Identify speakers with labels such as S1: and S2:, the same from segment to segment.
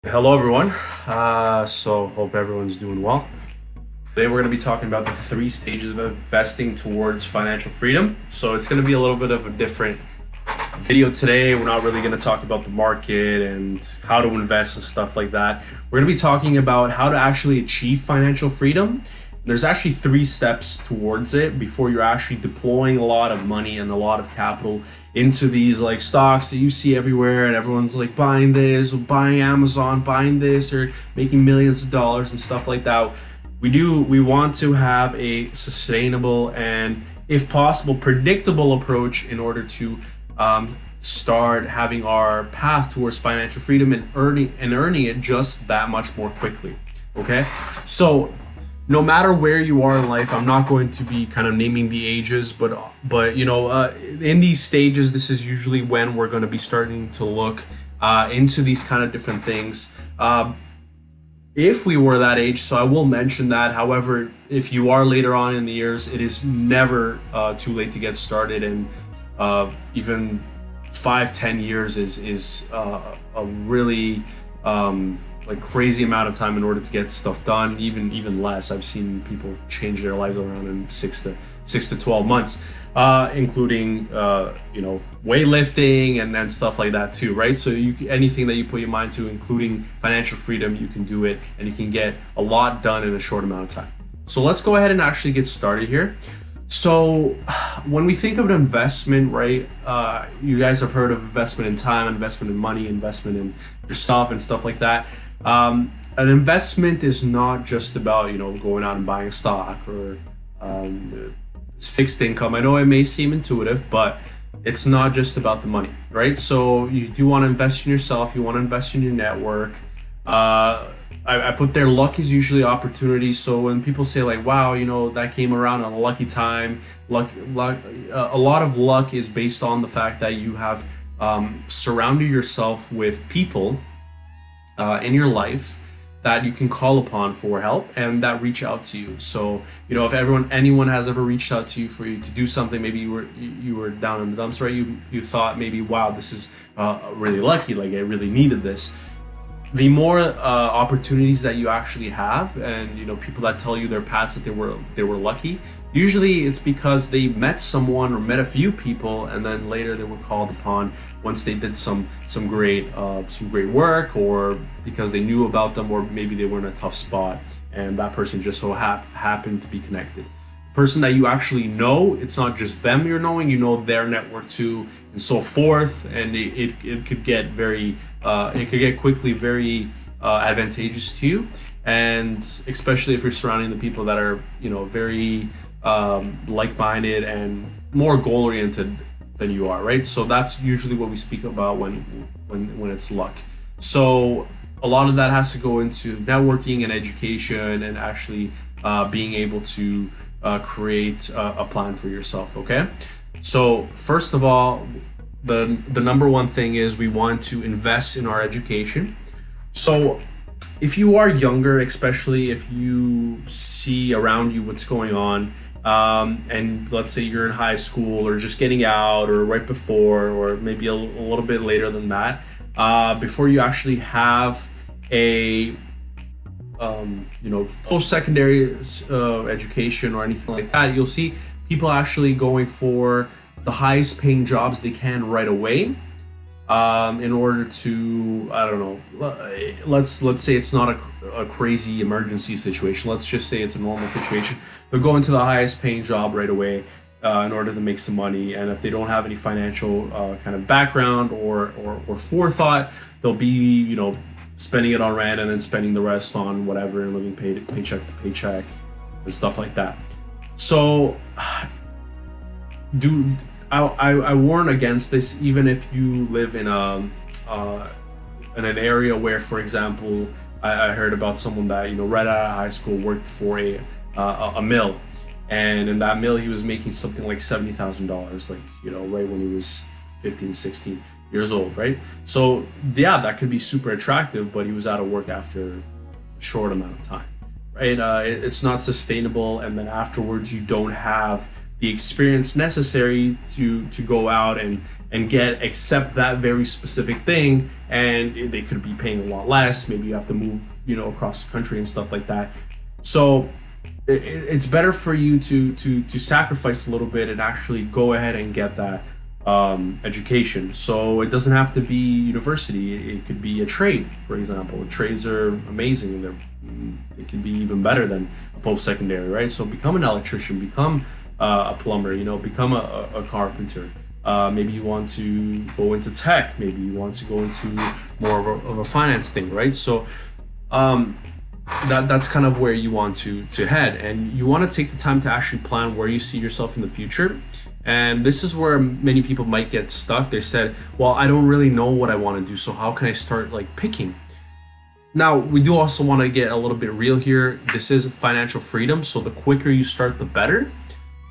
S1: Hello, everyone. So, hope everyone's doing well. Today, we're going to be talking about the three stages of investing towards financial freedom. So, it's going to be a little bit of a different video today. We're not really going to talk about the market and how to invest and stuff like that. We're going to be talking about how to actually achieve financial freedom. There's actually three steps towards it before you're actually deploying a lot of money and a lot of capital into these like stocks that you see everywhere, and everyone's like buying this or buying Amazon, buying this or making millions of dollars and stuff like that. We want to have a sustainable and, if possible, predictable approach in order to start having our path towards financial freedom and earning it just that much more quickly. Okay, so no matter where you are in life, I'm not going to be kind of naming the ages, but in these stages, this is usually when we're going to be starting to look into these kind of different things. If we were that age, so I will mention that. However, if you are later on in the years, it is never too late to get started, and even 5-10 years is a really like crazy amount of time in order to get stuff done. Even less. I've seen people change their lives around in 6 to 12 months, including weightlifting and then stuff like that too, right? So anything that you put your mind to, including financial freedom, you can do it, and you can get a lot done in a short amount of time. So let's go ahead and actually get started here. So when we think of an investment, right, you guys have heard of investment in time, investment in money, investment in yourself and stuff like that. An investment is not just about going out and buying a stock or fixed income. I know it may seem intuitive, but it's not just about the money, right? So you do want to invest in yourself. You want to invest in your network. I put there, luck is usually opportunity. So when people say like, wow, that came around at a lucky time, luck, a lot of luck is based on the fact that you have surrounded yourself with people in your life that you can call upon for help and that reach out to you. So if anyone has ever reached out to you for you to do something, maybe you were down in the dumps, right? You thought maybe, wow, this is really lucky, like I really needed this. The more opportunities that you actually have, and people that tell you their paths that they were lucky, usually it's because they met someone or met a few people, and then later they were called upon once they did some great work, or because they knew about them, or maybe they were in a tough spot and that person just so happened to be connected. The person that you actually know, it's not just them you're knowing, their network too, and so forth, and it could get quickly very advantageous to you, and especially if you're surrounding the people that are very like-minded and more goal-oriented than you are, right? So that's usually what we speak about when it's luck. So a lot of that has to go into networking and education and actually being able to create a plan for yourself. Okay, so first of all, the number one thing is we want to invest in our education. So if you are younger, especially if you see around you what's going on, and let's say you're in high school or just getting out or right before, or maybe a little bit later than that, before you actually have a post-secondary education or anything like that, you'll see people actually going for the highest paying jobs they can right away, in order to, I don't know, let's say it's not a crazy emergency situation. Let's just say it's a normal situation. They're going to the highest paying job right away in order to make some money, and if they don't have any financial kind of background or forethought, they'll be spending it on rent and then spending the rest on whatever and living paycheck to paycheck and stuff like that. So I warn against this, even if you live in an area where, for example, I heard about someone that right out of high school worked for a mill, and in that mill he was making something like $70,000, right when he was 15, 16 years old, right? So yeah, that could be super attractive, but he was out of work after a short amount of time, right? It's not sustainable, and then afterwards you don't have the experience necessary to go out and get accept that very specific thing, and they could be paying a lot less. Maybe you have to move, across the country and stuff like that. So it's better for you to sacrifice a little bit and actually go ahead and get that education. So it doesn't have to be university. It could be a trade, for example. Trades are amazing, and they can be even better than a post-secondary, right? So become an electrician, become a plumber, become a carpenter. Maybe you want to go into tech. Maybe you want to go into more of a finance thing, right? So that's kind of where you want to head, and you want to take the time to actually plan where you see yourself in the future. And this is where many people might get stuck. They said, well, I don't really know what I want to do, so how can I start like picking? Now, we do also want to get a little bit real here. This is financial freedom, so the quicker you start, the better.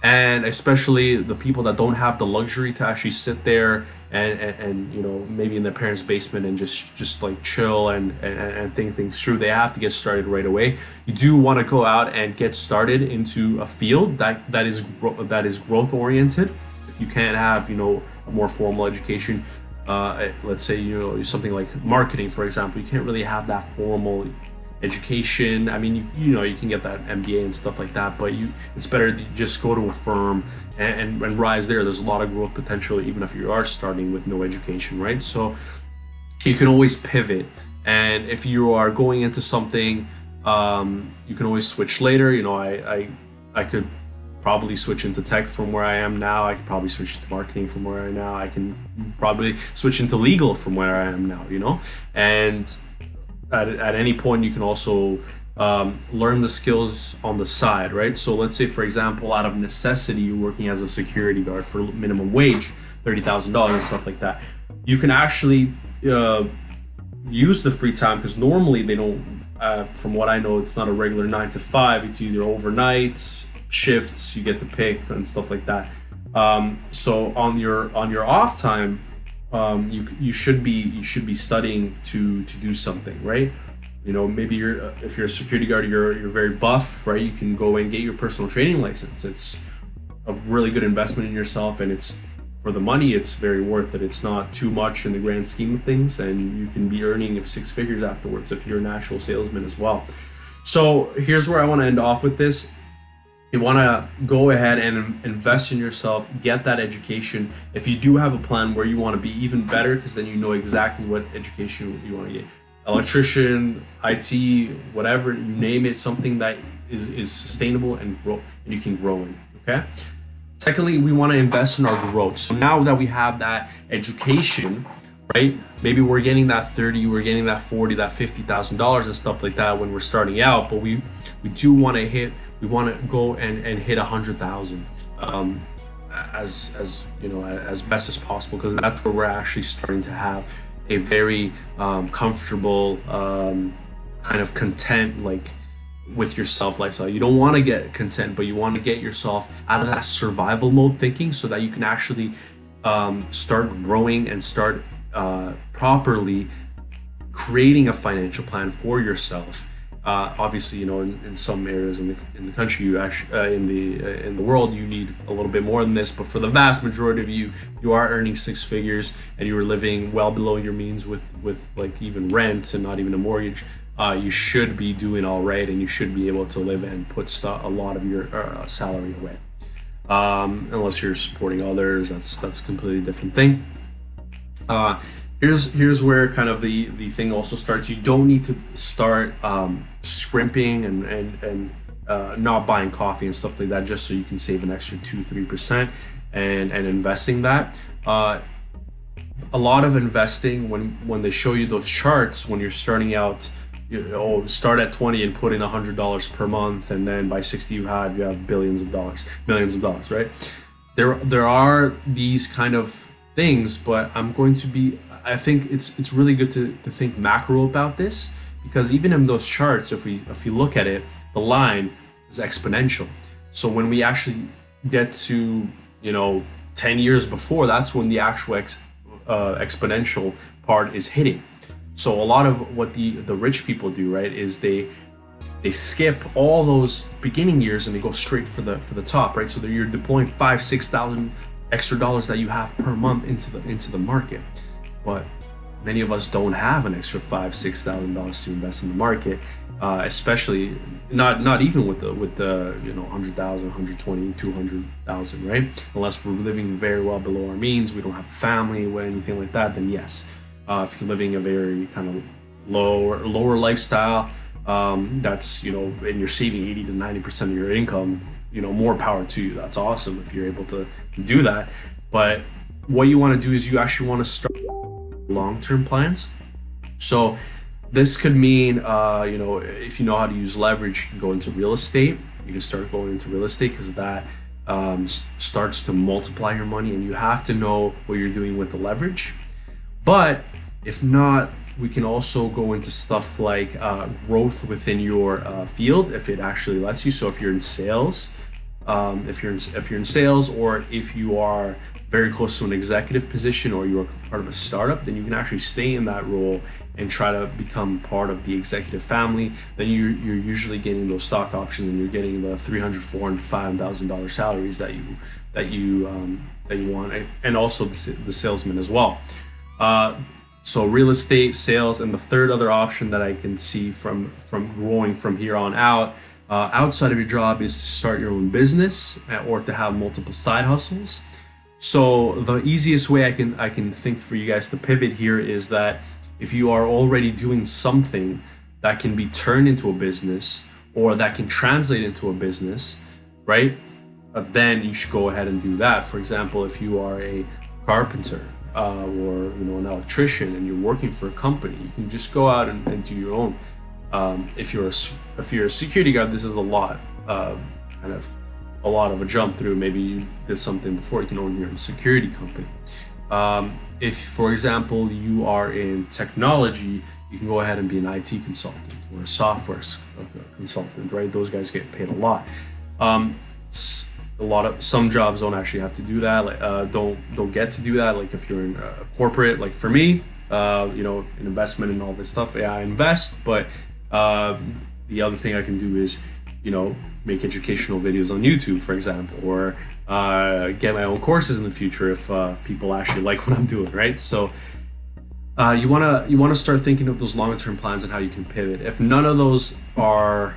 S1: And especially the people that don't have the luxury to actually sit there and maybe in their parents' basement and just like chill and think things through. They have to get started right away. You do want to go out and get started into a field that is growth oriented. If you can't have a more formal education, let's say something like marketing, for example, you can't really have that formal education. I mean, you can get that MBA and stuff like that, but it's better to just go to a firm and rise there. There's a lot of growth potential even if you are starting with no education, right? So you can always pivot, and if you are going into something, you can always switch later. I could probably switch into tech from where I am now. I could probably switch to marketing from where I am now. I can probably switch into legal from where I am now, and at any point you can also learn the skills on the side, right? So let's say, for example, out of necessity, you're working as a security guard for minimum wage, $30,000 and stuff like that. You can actually use the free time, because normally they don't, from what I know, it's not a regular 9 to 5. It's either overnight shifts, you get to pick and stuff like that. So on your off time, you should be studying to do something, right? Maybe if you're a security guard, you're very buff, right? You can go and get your personal training license. It's a really good investment in yourself, and it's for the money. It's very worth it. It's not too much in the grand scheme of things, and you can be earning 6 figures afterwards if you're an actual salesman as well. So here's where I want to end off with this. You want to go ahead and invest in yourself, get that education. If you do have a plan where you want to be, even better, because then you know exactly what education you want to get. Electrician, IT, whatever, you name it, something that is sustainable and you can grow in, okay? Secondly, we want to invest in our growth. So now that we have that education, right? Maybe we're getting that 30, we're getting that 40, that $50,000 and stuff like that when we're starting out, but we do want to go and hit 100,000 as best as possible, because that's where we're actually starting to have a very comfortable kind of content, like with yourself lifestyle. You don't want to get content, but you want to get yourself out of that survival mode thinking, so that you can actually start growing and start properly creating a financial plan for yourself. Obviously, in some areas in the country, you actually in the world, you need a little bit more than this. But for the vast majority of you are earning 6 figures, and you are living well below your means with like even rent and not even a mortgage. You should be doing all right, and you should be able to live and put a lot of your salary away. Unless you're supporting others, that's a completely different thing. Here's where kind of the thing also starts. You don't need to start scrimping and not buying coffee and stuff like that just so you can save an extra 2-3% and investing that. A lot of investing, when they show you those charts when you're starting out, start at 20 and put in $100 per month, and then by 60 you have millions of dollars, right? There are these kind of things, but I think it's really good to think macro about this, because even in those charts, if you look at it, the line is exponential. So when we actually get to 10 years before, that's when the actual exponential part is hitting. So a lot of what the rich people do, right, is they skip all those beginning years and they go straight for the top, right? So you're deploying $5,000-$6,000 extra dollars that you have per month into the market. But many of us don't have an extra $5,000-6,000 to invest in the market, especially not even with the 100,000, 120, 200,000, right? Unless we're living very well below our means, we don't have a family or anything like that. Then yes, if you're living a very kind of lower lifestyle, that's and you're saving 80 to 90% of your income, more power to you. That's awesome if you're able to do that. But what you want to do is you actually want to start long-term plans. So this could mean, if you know how to use leverage, you can go into real estate. You can start going into real estate because that starts to multiply your money, and you have to know what you're doing with the leverage. But if not, we can also go into stuff like growth within your field, if it actually lets you. So if you're in sales, if you're in sales, or if you are very close to an executive position, or you're part of a startup, then you can actually stay in that role and try to become part of the executive family. Then you're usually getting those stock options, and you're getting the $300,000, $400,000, $5,000 salaries that you want, and also the salesman as well. So real estate, sales, and the third other option that I can see from growing from here on out, outside of your job, is to start your own business or to have multiple side hustles. So the easiest way I can think for you guys to pivot here is that if you are already doing something that can be turned into a business, or that can translate into a business, right? Then you should go ahead and do that. For example, if you are a carpenter, or an electrician, and you're working for a company, you can just go out and do your own. If you're a security guard, this is a lot of a jump through. Maybe you did something before, you can own your own security company. If, for example, you are in technology, you can go ahead and be an IT consultant or a software consultant, right? Those guys get paid a lot. Some jobs don't actually have to do that. Like, don't get to do that. Like if you're in a corporate, like for me, an investment and all this stuff. Yeah, I invest, but the other thing I can do is, make educational videos on YouTube, for example, or get my own courses in the future if people actually like what I'm doing, right? So you wanna start thinking of those longer-term plans and how you can pivot. If none of those are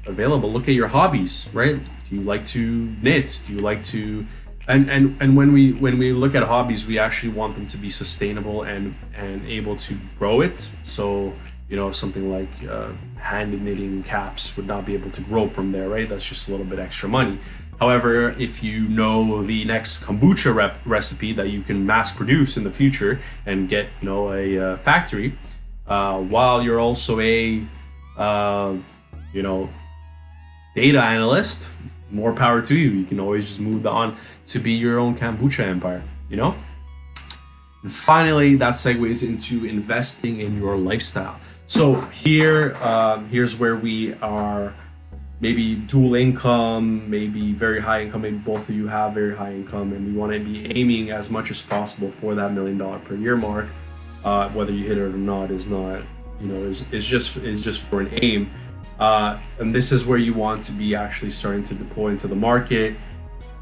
S1: available, look at your hobbies, right? Do you like to knit? Do you like to and when we look at hobbies, we actually want them to be sustainable and able to grow it. So something like hand knitting caps would not be able to grow from there, right? That's just a little bit extra money. However, if you know the next kombucha recipe that you can mass produce in the future and get a factory, while you're also a data analyst, more power to you. You can always just move on to be your own kombucha empire, And finally, that segues into investing in your lifestyle. So here's where we are maybe dual income, maybe very high income, maybe both of you have very high income, and we want to be aiming as much as possible for that $1 million per year mark. Whether you hit it or not is not, is just for an aim. And this is where you want to be actually starting to deploy into the market.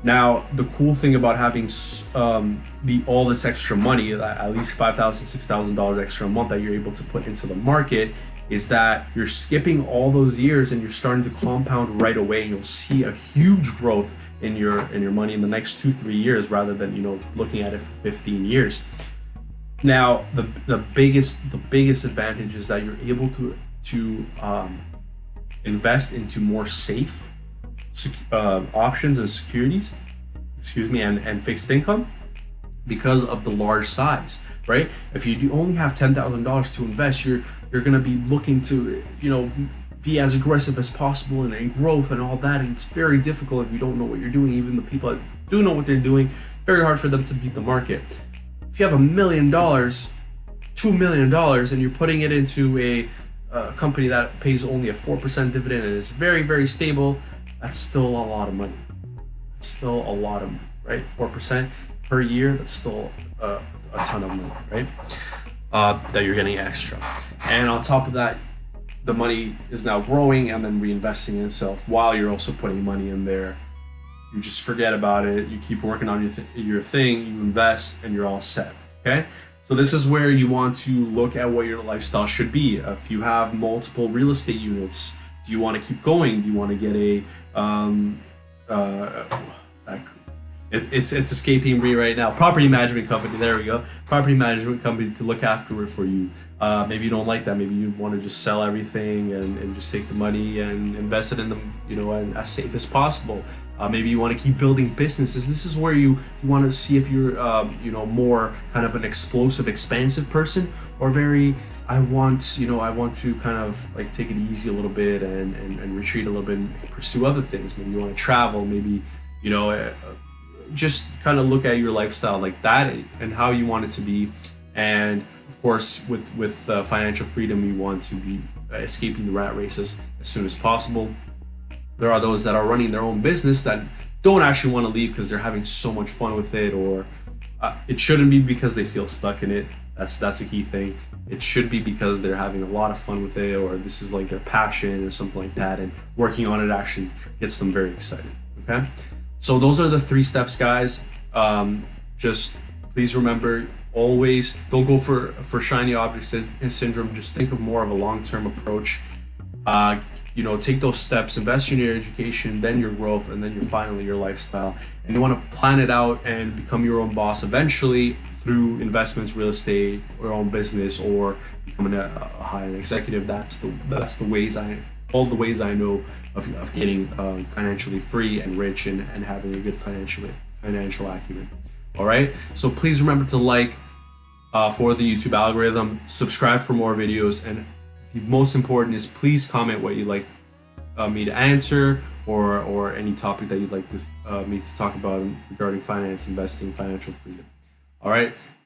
S1: Now, the cool thing about having all this extra money, at least $5,000, $6,000 extra a month that you're able to put into the market, is that you're skipping all those years and you're starting to compound right away, and you'll see a huge growth in your money in the next 2-3 years, rather than looking at it for 15 years. Now, the biggest advantage is that you're able to invest into more safe options and securities, and fixed income, because of the large size, right? If you only have $10,000 to invest, you're going to be looking to be as aggressive as possible in growth and all that, and it's very difficult if you don't know what you're doing. Even the people that do know what they're doing, very hard for them to beat the market. If you have $1 million, $2 million, and you're putting it into a company that pays only a 4% dividend and is very, very stable, that's still a lot of money. It's still a lot of money, right? 4% per year, that's still a ton of money, right? That you're getting extra. And on top of that, the money is now growing and then reinvesting in itself while you're also putting money in there You just forget about it. You keep working on your thing. You invest, and you're all set. Okay. So this is where you want to look at what your lifestyle should be. If you have multiple real estate units, do you want to keep going? Do you want to get a uh, it's escaping me right now. Property management company. There we go. Property management company to look after it for you. Maybe you don't like that. Maybe you want to just sell everything and just take the money and invest it in them, and as safe as possible. Maybe you want to keep building businesses. This is where you want to see if you're, more kind of an explosive, expansive person, or very, I want to kind of like take it easy a little bit and retreat a little bit and pursue other things. Maybe you want to travel. Maybe, you know, uh, just kind of look at your lifestyle like that and how you want it to be. And of course, with financial freedom, you want to be escaping the rat races as soon as possible. There are those that are running their own business that don't actually want to leave because they're having so much fun with it, or it shouldn't be because they feel stuck in it. That's a key thing. It should be because they're having a lot of fun with it, or this is like their passion or something like that, and working on it actually gets them very excited. Okay, so those are the 3 steps, guys. Just please remember, always don't go for shiny object syndrome. Just think of more of a long-term approach. Take those steps, invest in your education, then your growth, and then finally your lifestyle. And you want to plan it out and become your own boss eventually through investments, real estate, or own business, or becoming a high-end executive. That's the ways all the ways I know of getting financially free and rich and having a good financial acumen. All right. So please remember to like for the YouTube algorithm, subscribe for more videos, and the most important is please comment what you'd like me to answer, or any topic that you'd like me to talk about regarding finance, investing, financial freedom. All right.